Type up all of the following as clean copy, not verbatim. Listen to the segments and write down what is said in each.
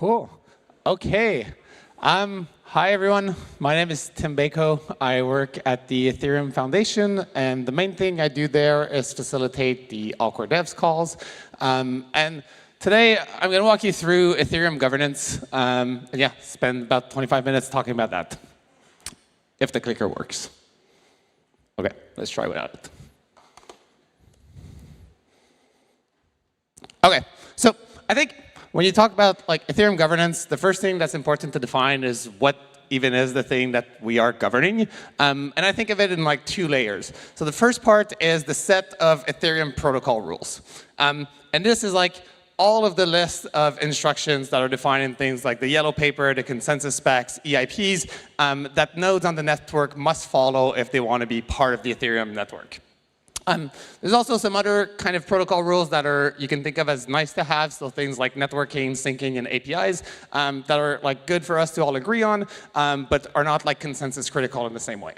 Cool. OK. Hi, everyone. My name is Tim Beiko. I work at the Ethereum Foundation. And the main thing I do there is facilitate the awkward devs calls. And today, I'm going to walk you through Ethereum governance. And yeah, spend about 25 minutes talking about that, if the clicker works. OK, let's try without it. OK, so I think when you talk about Ethereum governance, the first thing that's important to define is what even is the thing that we are governing. And I think of it in two layers. So the first part is the set of Ethereum protocol rules. And this is all of the list of instructions that are defining things like the yellow paper, the consensus specs, EIPs, that nodes on the network must follow if they want to be part of the Ethereum network. There's also some other kind of protocol rules that you can think of as nice to have, so things like networking, syncing, and APIs that are good for us to all agree on, but are not consensus critical in the same way.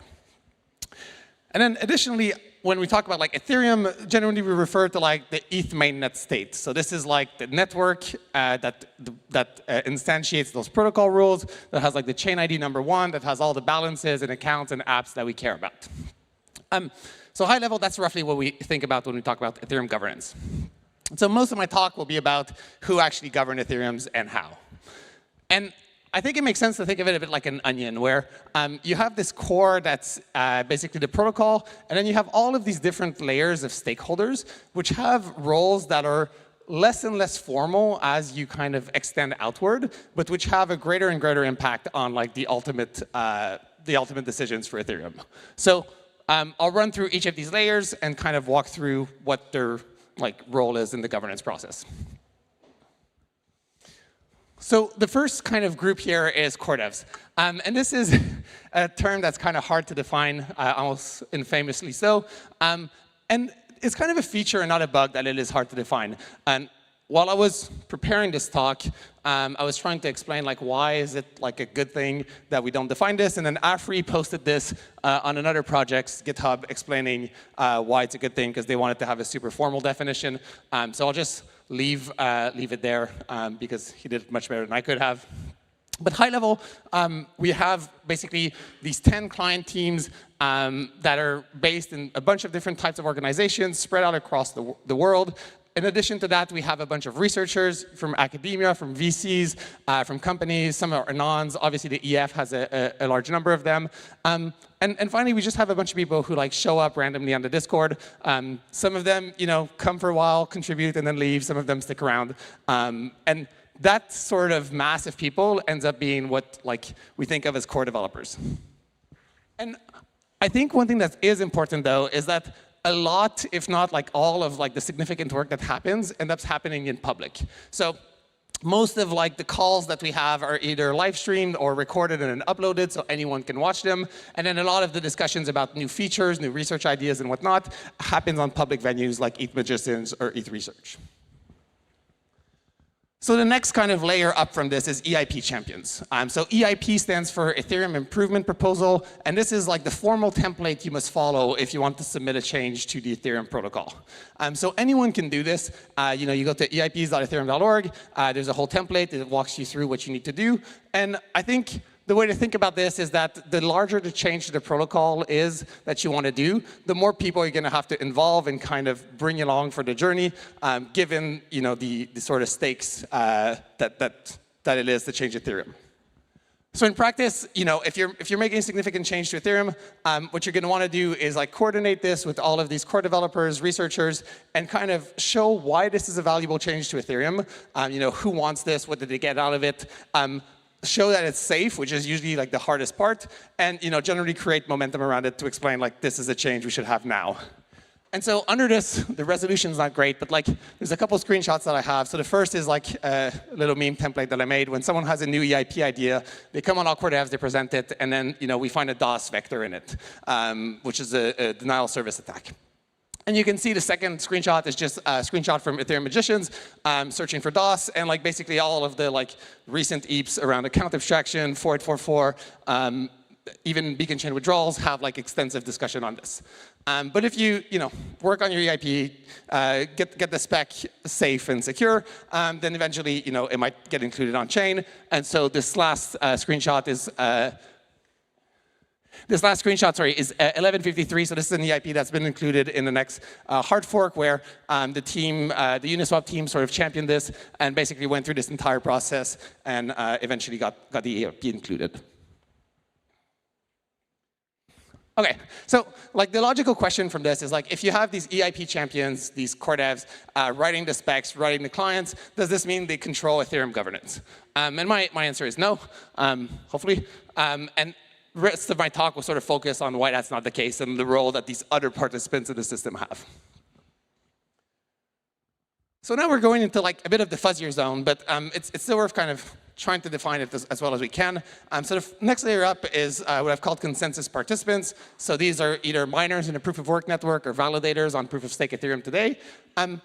And then additionally, when we talk about Ethereum, generally we refer to the ETH mainnet state. So this is the network that instantiates those protocol rules, that has the chain ID #1, that has all the balances and accounts and apps that we care about. So high level, that's roughly what we think about when we talk about Ethereum governance. So most of my talk will be about who actually govern Ethereums and how. And I think it makes sense to think of it a bit like an onion, where you have this core that's basically the protocol, and then you have all of these different layers of stakeholders, which have roles that are less and less formal as you kind of extend outward, but which have a greater and greater impact on the ultimate decisions for Ethereum. So I'll run through each of these layers and kind of walk through what their role is in the governance process. So the first kind of group here is core devs. And this is a term that's kind of hard to define, almost infamously so. And it's kind of a feature and not a bug that it is hard to define. And while I was preparing this talk, I was trying to explain why is it a good thing that we don't define this, and then Afri posted this on another project's GitHub explaining why it's a good thing, because they wanted to have a super formal definition. So I'll just leave it there because he did it much better than I could have. But high level, we have basically these 10 client teams that are based in a bunch of different types of organizations spread out across the world. In addition to that, we have a bunch of researchers from academia, from VCs, from companies. Some are anons. Obviously, the EF has a large number of them. And finally, we just have a bunch of people who show up randomly on the Discord. Some of them come for a while, contribute, and then leave. Some of them stick around. And that sort of mass of people ends up being what we think of as core developers. And I think one thing that is important, though, is that a lot, if not all of the significant work that happens, ends up happening in public. So most of the calls that we have are either live streamed or recorded and then uploaded, so anyone can watch them. And then a lot of the discussions about new features, new research ideas, and whatnot happens on public venues like ETH Magicians or ETH Research. So the next kind of layer up from this is EIP champions. So EIP stands for Ethereum Improvement Proposal, and this is the formal template you must follow if you want to submit a change to the Ethereum protocol. So anyone can do this. You go to eips.ethereum.org. There's a whole template that walks you through what you need to do. And I think the way to think about this is that the larger the change to the protocol is that you want to do, the more people you're going to have to involve and kind of bring along for the journey, given the sort of stakes that it is to change Ethereum. So in practice, if you're making a significant change to Ethereum, what you're going to want to do is coordinate this with all of these core developers, researchers, and kind of show why this is a valuable change to Ethereum. Who wants this? What did they get out of it? Show that it's safe, which is usually the hardest part, and generally create momentum around it to explain this is a change we should have now. And so under this, the resolution's not great, but there's a couple screenshots that I have. So the first is a little meme template that I made. When someone has a new EIP idea, they come on Awkward Devs, they present it, and then we find a DOS vector in it, which is a denial of service attack. And you can see the second screenshot is just a screenshot from Ethereum Magicians searching for DOS, and basically all of the recent EAPs around account abstraction, 4844, even beacon chain withdrawals have like extensive discussion on this. But if you work on your EIP, get the spec safe and secure, then eventually it might get included on chain. And so this last screenshot is 1153. So this is an EIP that's been included in the next hard fork, where the Uniswap team sort of championed this and basically went through this entire process and eventually got the EIP included. Okay, so like the logical question from this is like, if you have these EIP champions, these core devs, writing the specs, writing the clients, does this mean they control Ethereum governance? And my answer is no, hopefully. And the rest of my talk will sort of focus on why that's not the case and the role that these other participants in the system have. So now we're going into like a bit of the fuzzier zone, but it's still worth kind of trying to define it as well as we can. So the next layer up is what I've called consensus participants. So these are either miners in a proof of work network or validators on proof of stake Ethereum today. And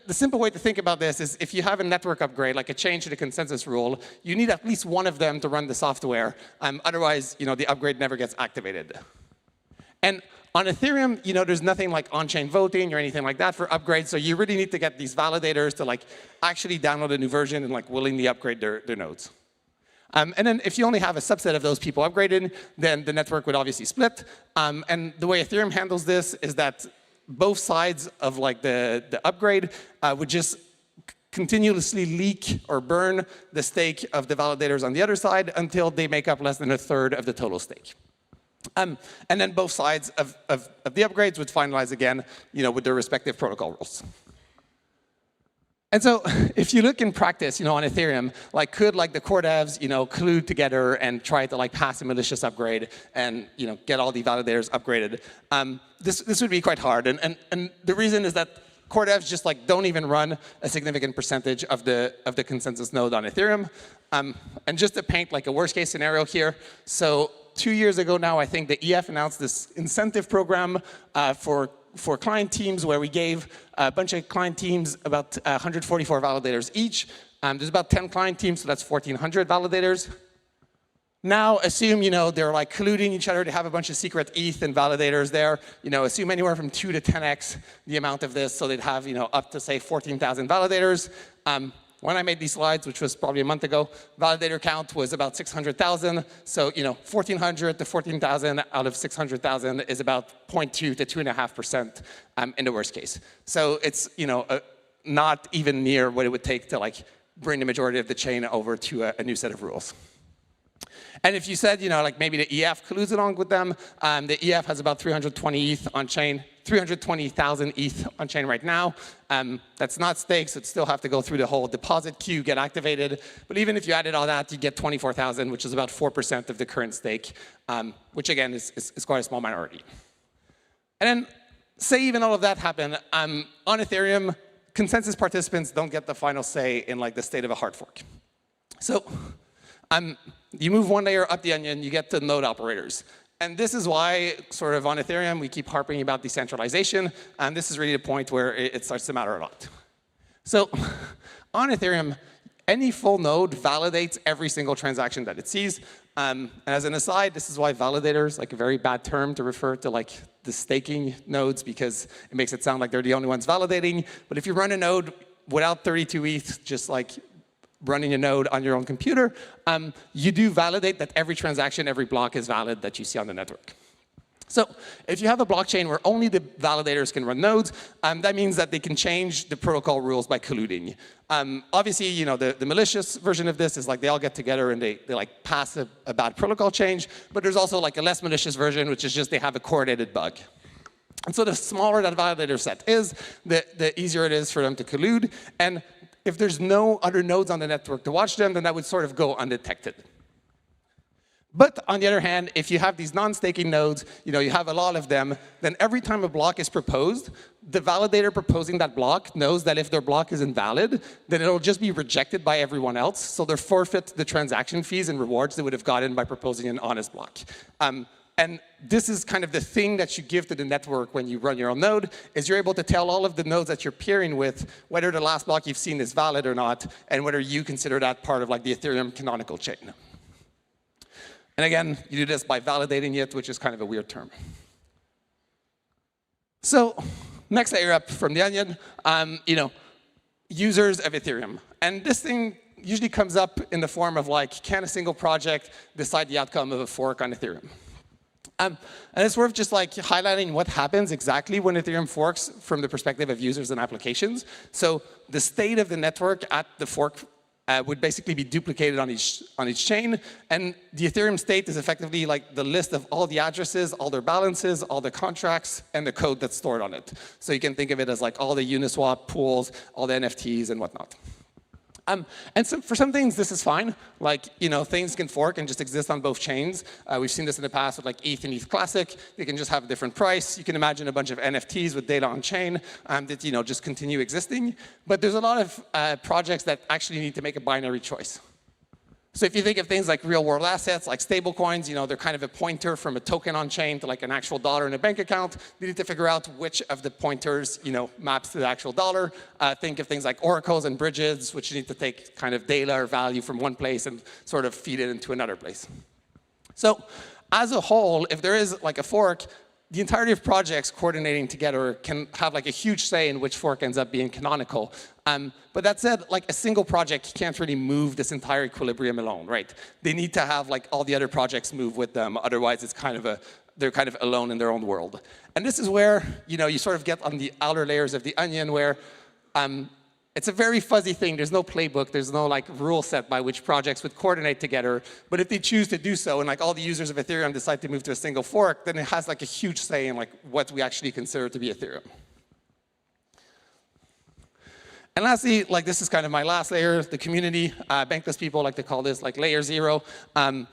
the simple way to think about this is if you have a network upgrade, like a change to the consensus rule, you need at least one of them to run the software. Otherwise, the upgrade never gets activated. And on Ethereum, there's nothing like on-chain voting or anything like that for upgrades. So you really need to get these validators to like actually download a new version and like willingly upgrade their nodes. And then if you only have a subset of those people upgraded, then the network would obviously split. And the way Ethereum handles this is that both sides of like the upgrade would just continuously leak or burn the stake of the validators on the other side until they make up less than a third of the total stake. And then both sides of the upgrades would finalize again, with their respective protocol rules. And so if you look in practice, on Ethereum, like could like the core devs, collude together and try to like pass a malicious upgrade and get all the validators upgraded. This would be quite hard. And the reason is that core devs just like don't even run a significant percentage of the consensus node on Ethereum. And just to paint like a worst case scenario here, so 2 years ago now, I think the EF announced this incentive program for client teams where we gave a bunch of client teams about 144 validators each. There's about 10 client teams, so that's 1,400 validators. Now, assume they're like colluding each other to have a bunch of secret ETH and validators there. Assume anywhere from 2 to 10x the amount of this, so they'd have up to say 14,000 validators. When I made these slides, which was probably a month ago, validator count was about 600,000. So 1,400 to 14,000 out of 600,000 is about 0.2 to 2.5% in the worst case. So it's not even near what it would take to like bring the majority of the chain over to a new set of rules. And if you said, like maybe the EF colludes along with them, the EF has about 320 ETH on chain, 320,000 ETH on chain right now. That's not staked, so it still have to go through the whole deposit queue, get activated. But even if you added all that, you get 24,000, which is about 4% of the current stake, which again is quite a small minority. And then say even all of that happened, on Ethereum, consensus participants don't get the final say in like the state of a hard fork. So you move one layer up the onion, you get to node operators. And this is why, sort of on Ethereum, we keep harping about decentralization. And this is really the point where it starts to matter a lot. So on Ethereum, any full node validates every single transaction that it sees. And as an aside, this is why validator is like a very bad term to refer to like the staking nodes, because it makes it sound like they're the only ones validating. But if you run a node without 32 ETH, just like running a node on your own computer, you do validate that every transaction, every block is valid that you see on the network. So if you have a blockchain where only the validators can run nodes, that means that they can change the protocol rules by colluding. Obviously, the malicious version of this is like they all get together and they like pass a bad protocol change. But there's also like a less malicious version, which is just they have a coordinated bug. And so the smaller that validator set is, the easier it is for them to collude. And if there's no other nodes on the network to watch them, then that would sort of go undetected. But on the other hand, if you have these non-staking nodes, you have a lot of them, then every time a block is proposed, the validator proposing that block knows that if their block is invalid, then it'll just be rejected by everyone else. So they'll forfeit the transaction fees and rewards they would have gotten by proposing an honest block. And this is kind of the thing that you give to the network when you run your own node, is you're able to tell all of the nodes that you're peering with whether the last block you've seen is valid or not, and whether you consider that part of like the Ethereum canonical chain. And again, you do this by validating it, which is kind of a weird term. So next layer up from the onion, users of Ethereum. And this thing usually comes up in the form of like, can a single project decide the outcome of a fork on Ethereum? And it's worth just like highlighting what happens exactly when Ethereum forks from the perspective of users and applications. So the state of the network at the fork would basically be duplicated on each chain. And the Ethereum state is effectively like the list of all the addresses, all their balances, all the contracts, and the code that's stored on it. So you can think of it as like all the Uniswap pools, all the NFTs, and whatnot. And so for some things, this is fine. Like, things can fork and just exist on both chains. We've seen this in the past with like ETH and ETH Classic. They can just have a different price. You can imagine a bunch of NFTs with data on chain that just continue existing. But there's a lot of projects that actually need to make a binary choice. So if you think of things like real-world assets, like stablecoins, they're kind of a pointer from a token on chain to like an actual dollar in a bank account. You need to figure out which of the pointers, maps to the actual dollar. Think of things like oracles and bridges, which you need to take kind of data or value from one place and sort of feed it into another place. So as a whole, if there is like a fork, the entirety of projects coordinating together can have like a huge say in which fork ends up being canonical. But that said, like a single project can't really move this entire equilibrium alone, right? They need to have like all the other projects move with them. Otherwise, it's kind of they're kind of alone in their own world. And this is where you sort of get on the outer layers of the onion, where it's a very fuzzy thing. There's no playbook. There's no like rule set by which projects would coordinate together. But if they choose to do so, and like all the users of Ethereum decide to move to a single fork, then it has like a huge say in like what we actually consider to be Ethereum. And lastly, like this is kind of my last layer, the community. Bankless people like to call this like layer 0. And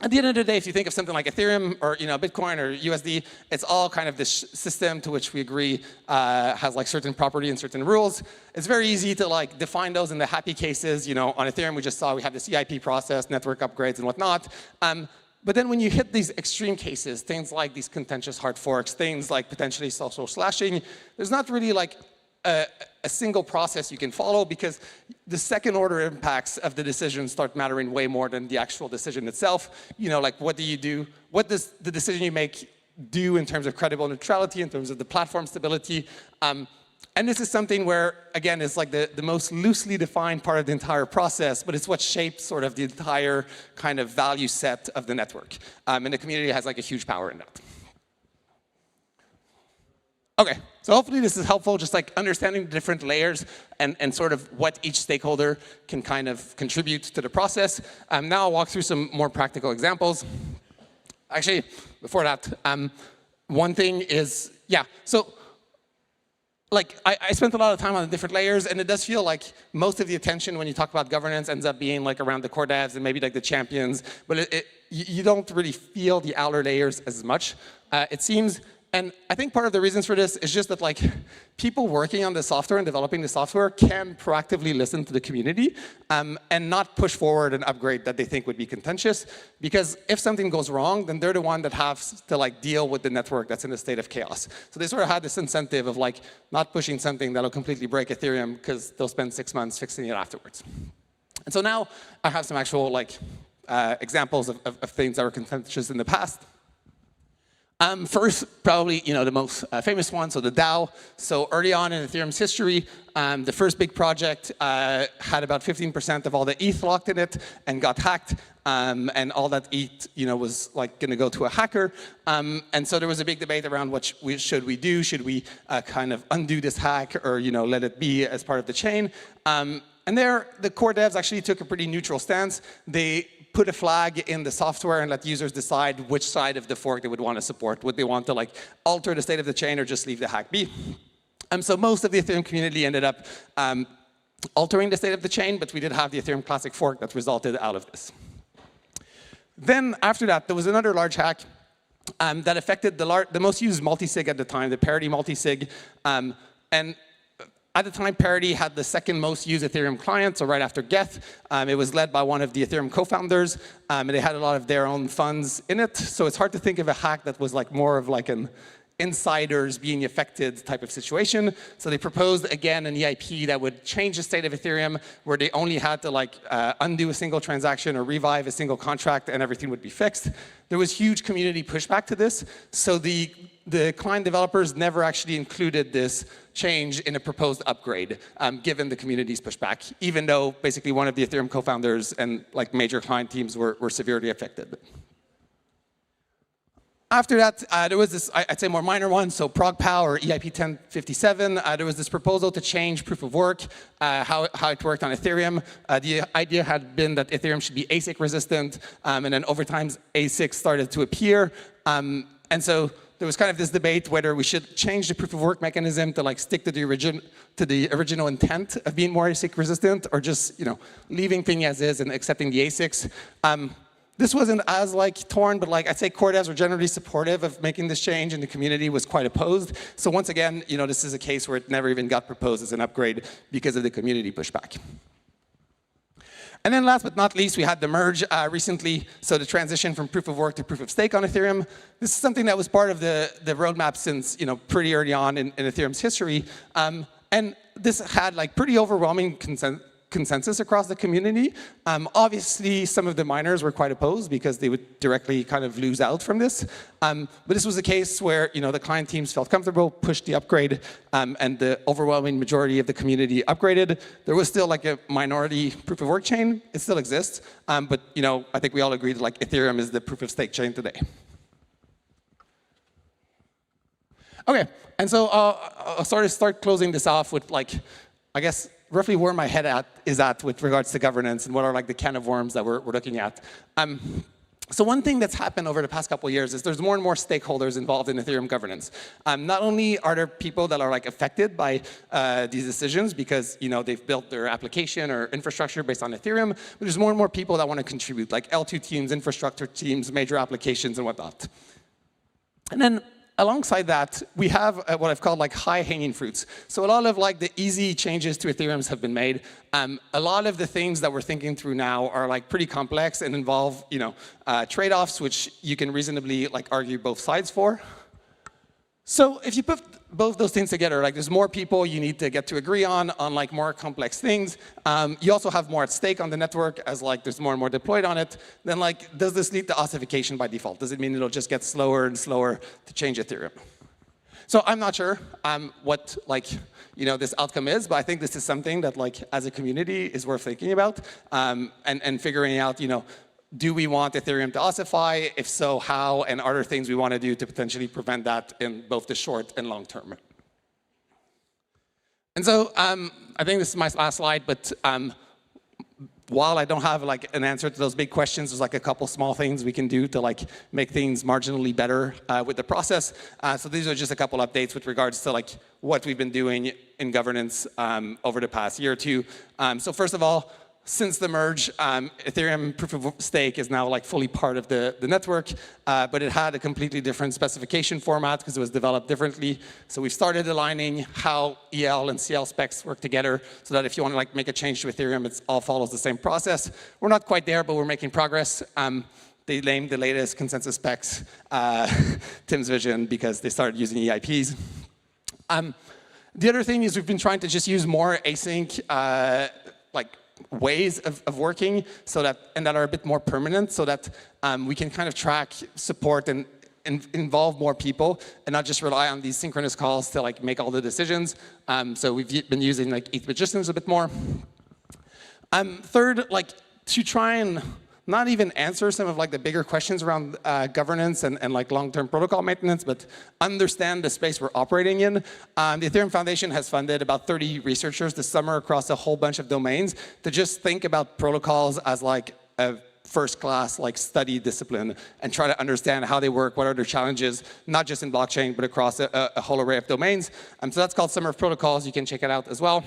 at the end of the day, if you think of something like Ethereum or Bitcoin or USD, it's all kind of this system to which we agree has like certain property and certain rules. It's very easy to like define those in the happy cases. On Ethereum, we just saw we have the CIP process, network upgrades, and whatnot. But then when you hit these extreme cases, things like these contentious hard forks, things like potentially social slashing, there's not really like a single process you can follow, because the second order impacts of the decision start mattering way more than the actual decision itself. Like what do you do? What does the decision you make do in terms of credible neutrality, in terms of the platform stability? And this is something where, again, it's like the most loosely defined part of the entire process, but it's what shapes sort of the entire kind of value set of the network. And the community has like a huge power in that. Okay, so hopefully this is helpful, just like understanding the different layers and sort of what each stakeholder can kind of contribute to the process. Now I'll walk through some more practical examples. Actually, before that, one thing is, so like I spent a lot of time on the different layers, and it does feel like most of the attention when you talk about governance ends up being like around the core devs and maybe like the champions, but you don't really feel the outer layers as much, it seems. And I think part of the reasons for this is just that like people working on the software and developing the software can proactively listen to the community and not push forward an upgrade that they think would be contentious. Because if something goes wrong, then they're the one that has to like deal with the network that's in a state of chaos. So they sort of had this incentive of like not pushing something that'll completely break Ethereum because they'll spend 6 months fixing it afterwards. And so now I have some actual like examples of things that were contentious in the past. First, probably the most famous one, so the DAO. So early on in Ethereum's history, the first big project had about 15% of all the ETH locked in it and got hacked, and all that ETH was like going to go to a hacker. And so there was a big debate around what should we do? Should we kind of undo this hack or let it be as part of the chain? And there, the core devs actually took a pretty neutral stance. They put a flag in the software and let users decide which side of the fork they would want to support. Would they want to like alter the state of the chain or just leave the hack be? So most of the Ethereum community ended up altering the state of the chain, but we did have the Ethereum Classic fork that resulted out of this. Then after that, there was another large hack that affected the most used multisig at the time, the parity multisig. And at the time, Parity had the second most used Ethereum client, so right after Geth. It was led by one of the Ethereum co-founders, and they had a lot of their own funds in it. So it's hard to think of a hack that was like more of like an insiders being affected type of situation. So they proposed, again, an EIP that would change the state of Ethereum, where they only had to like undo a single transaction or revive a single contract, and everything would be fixed. There was huge community pushback to this. So the client developers never actually included this change in a proposed upgrade, given the community's pushback, even though basically one of the Ethereum co-founders and like major client teams were severely affected. After that, there was this, I'd say, more minor one, so ProgPow or EIP 1057. There was this proposal to change proof of work, how it worked on Ethereum. The idea had been that Ethereum should be ASIC resistant, and then over time, ASIC started to appear. And so there was kind of this debate whether we should change the proof of work mechanism to like stick to the original intent of being more ASIC resistant, or just leaving things as is and accepting the ASICs. This wasn't as like torn, but like I'd say core devs were generally supportive of making this change, and the community was quite opposed. So once again, this is a case where it never even got proposed as an upgrade because of the community pushback. And then last but not least, we had the merge recently, so the transition from proof of work to proof of stake on Ethereum. This is something that was part of the roadmap since pretty early on in Ethereum's history. And this had like pretty overwhelming consensus across the community. Obviously, some of the miners were quite opposed because they would directly kind of lose out from this. But this was a case where the client teams felt comfortable, pushed the upgrade, and the overwhelming majority of the community upgraded. There was still like a minority proof of work chain. It still exists. But I think we all agree that like Ethereum is the proof of stake chain today. Okay, and so I'll start closing this off with like, I guess, roughly where my head is at with regards to governance and what are like the can of worms that we're looking at. So one thing that's happened over the past couple of years is there's more and more stakeholders involved in Ethereum governance. Not only are there people that are like affected by these decisions because they've built their application or infrastructure based on Ethereum, but there's more and more people that want to contribute, like L2 teams, infrastructure teams, major applications, and whatnot. And then alongside that, we have what I've called like high-hanging fruits. So a lot of like the easy changes to Ethereum have been made. A lot of the things that we're thinking through now are like pretty complex and involve trade-offs, which you can reasonably like argue both sides for. So if you put both those things together, like there's more people you need to get to agree on like more complex things. You also have more at stake on the network as like there's more and more deployed on it. Then like, does this lead to ossification by default? Does it mean it'll just get slower and slower to change Ethereum? So I'm not sure what like this outcome is, but I think this is something that like as a community is worth thinking about and figuring out do we want Ethereum to ossify? If so, how? And are there things we want to do to potentially prevent that in both the short and long term? And so I think this is my last slide, but while I don't have like an answer to those big questions, there's like a couple small things we can do to like make things marginally better with the process. So these are just a couple updates with regards to like what we've been doing in governance over the past year or two. So first of all, since the merge, Ethereum proof of stake is now like fully part of the network, but it had a completely different specification format because it was developed differently. So we started aligning how EL and CL specs work together so that if you want to like make a change to Ethereum, it all follows the same process. We're not quite there, but we're making progress. They named the latest consensus specs Tim's vision because they started using EIPs. The other thing is we've been trying to just use more async ways of working that are a bit more permanent so that we can kind of track, support, and involve more people and not just rely on these synchronous calls to like make all the decisions. So we've been using like ETH Magicians a bit more. Third, like to try and not even answer some of like the bigger questions around governance and like long-term protocol maintenance, but understand the space we're operating in. The Ethereum Foundation has funded about 30 researchers this summer across a whole bunch of domains to just think about protocols as like a first-class like study discipline and try to understand how they work, what are their challenges, not just in blockchain, but across a whole array of domains. So that's called Summer of Protocols. You can check it out as well.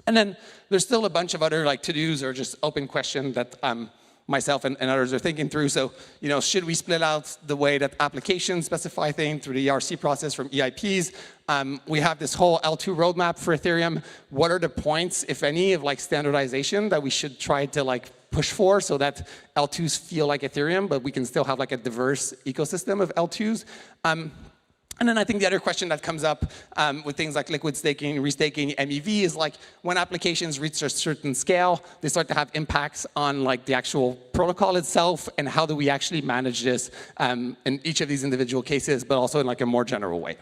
And then there's still a bunch of other like to-dos or just open questions that myself and others are thinking through. So, should we split out the way that applications specify things through the ERC process from EIPs? We have this whole L2 roadmap for Ethereum. What are the points, if any, of like standardization that we should try to like push for so that L2s feel like Ethereum, but we can still have like a diverse ecosystem of L2s? And then I think the other question that comes up with things like liquid staking, restaking, MEV is like when applications reach a certain scale, they start to have impacts on like the actual protocol itself, and how do we actually manage this in each of these individual cases, but also in like a more general way.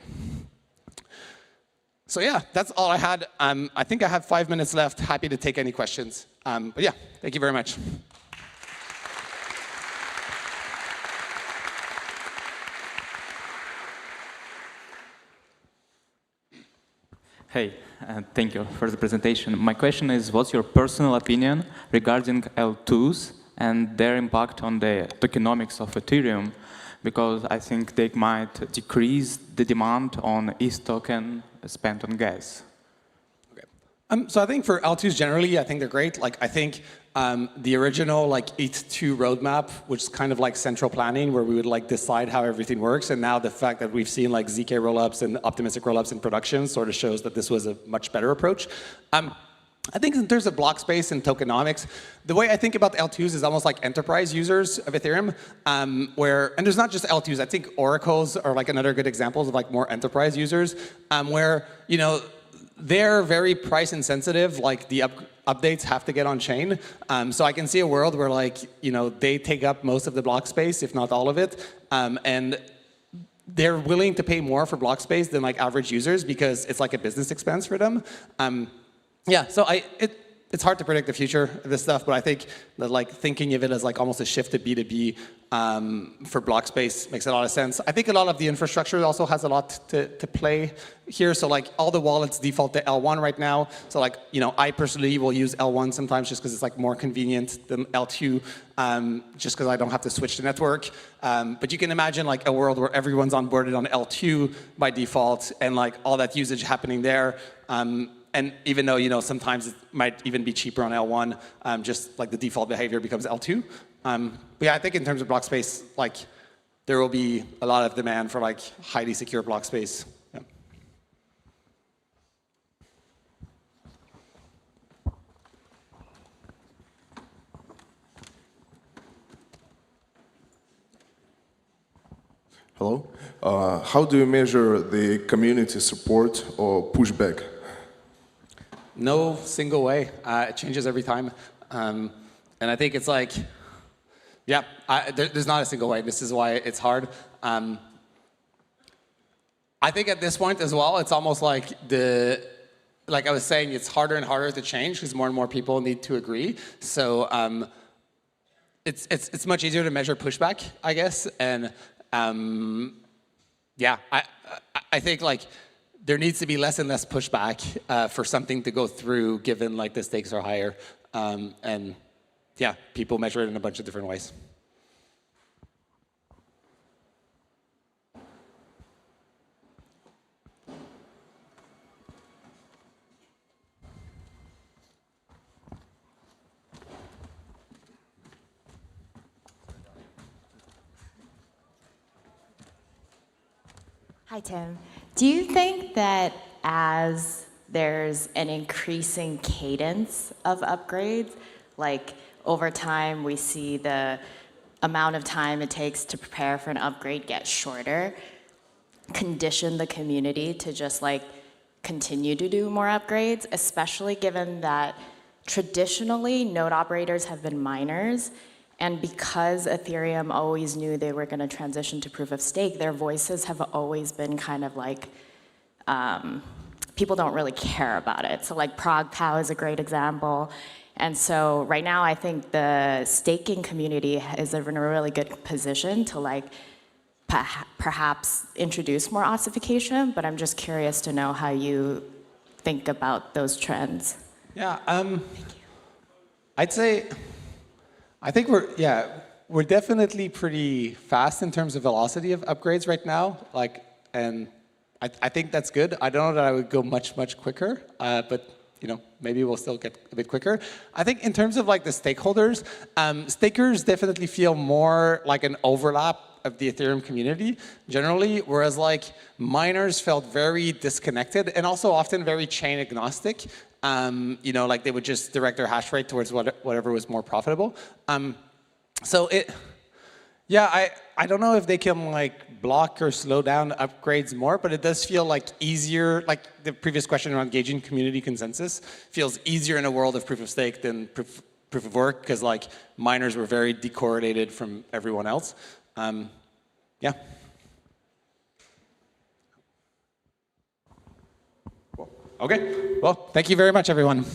So yeah, that's all I had. I think I have 5 minutes left. Happy to take any questions. But yeah, thank you very much. Hey, thank you for the presentation. My question is, what's your personal opinion regarding L2s and their impact on the tokenomics of Ethereum? Because I think they might decrease the demand on ETH token spent on gas. Okay. So I think for L2s generally, I think they're great. Like I think the original like ETH2 roadmap, which is kind of like central planning, where we would like decide how everything works, and now the fact that we've seen like ZK rollups and optimistic rollups in production sort of shows that this was a much better approach. I think in terms of block space and tokenomics, the way I think about L2s is almost like enterprise users of Ethereum, and there's not just L2s, I think oracles are like another good examples of like more enterprise users, where, you know, they're very price insensitive, like the updates have to get on chain. So I can see a world where like, you know, they take up most of the block space, if not all of it, and they're willing to pay more for block space than like average users because it's like a business expense for them. Yeah, so it's hard to predict the future of this stuff, but I think that like thinking of it as like almost a shift to B2B for block space makes a lot of sense. I think a lot of the infrastructure also has a lot to play here. So like all the wallets default to L1 right now. So like, you know, I personally will use L1 sometimes just because it's like more convenient than L2, just because I don't have to switch the network. But you can imagine like a world where everyone's onboarded on L2 by default and like all that usage happening there. And even though, you know, sometimes it might even be cheaper on L1, just like the default behavior becomes L2. But yeah, I think in terms of block space, like there will be a lot of demand for like highly secure block space. Yeah. Hello. How do you measure the community support or pushback? No single way. It changes every time. And I think it's like, yeah, there's not a single way. This is why it's hard. I think at this point as well, it's almost like like I was saying, it's harder and harder to change because more and more people need to agree. So it's much easier to measure pushback, I guess. And yeah, I think like, there needs to be less and less pushback for something to go through, given like the stakes are higher, and yeah, people measure it in a bunch of different ways. Hi, Tim. Do you think that as there's an increasing cadence of upgrades, like over time we see the amount of time it takes to prepare for an upgrade get shorter, condition the community to just like continue to do more upgrades, especially given that traditionally node operators have been miners? And because Ethereum always knew they were going to transition to proof of stake, their voices have always been kind of like, people don't really care about it. So like ProgPow is a great example. And so right now I think the staking community is in a really good position to like perhaps introduce more ossification, but I'm just curious to know how you think about those trends. Yeah, I'd say, I think we're definitely pretty fast in terms of velocity of upgrades right now. Like, and I think that's good. I don't know that I would go much quicker, but you know, maybe we'll still get a bit quicker. I think in terms of like the stakeholders, stakers definitely feel more like an overlap of the Ethereum community generally, whereas like miners felt very disconnected and also often very chain agnostic. You know, like they would just direct their hash rate towards whatever was more profitable. So Yeah, I don't know if they can like block or slow down upgrades more, but it does feel like easier, like the previous question around gauging community consensus, feels easier in a world of proof of stake than proof of work, because like miners were very decorrelated from everyone else. Yeah. Okay, well, thank you very much, everyone.